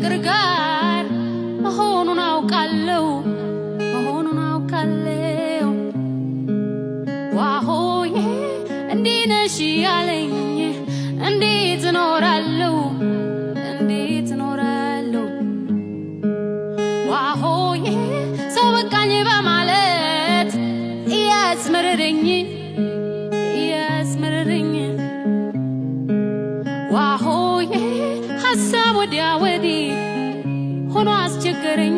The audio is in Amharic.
ከፍቅር ጋር መሆኑን አውቃለሁ ዋሆዬ እንዲህ ነሽ ያለኝ እንዴት እኖራለሁ ዋሆዬ ሰው በቃኝ በማለት ያስመረረኝ ዋሆዬ ሐሳብ ወዲያ ወዲህ ሆኖ አስቸገረኝ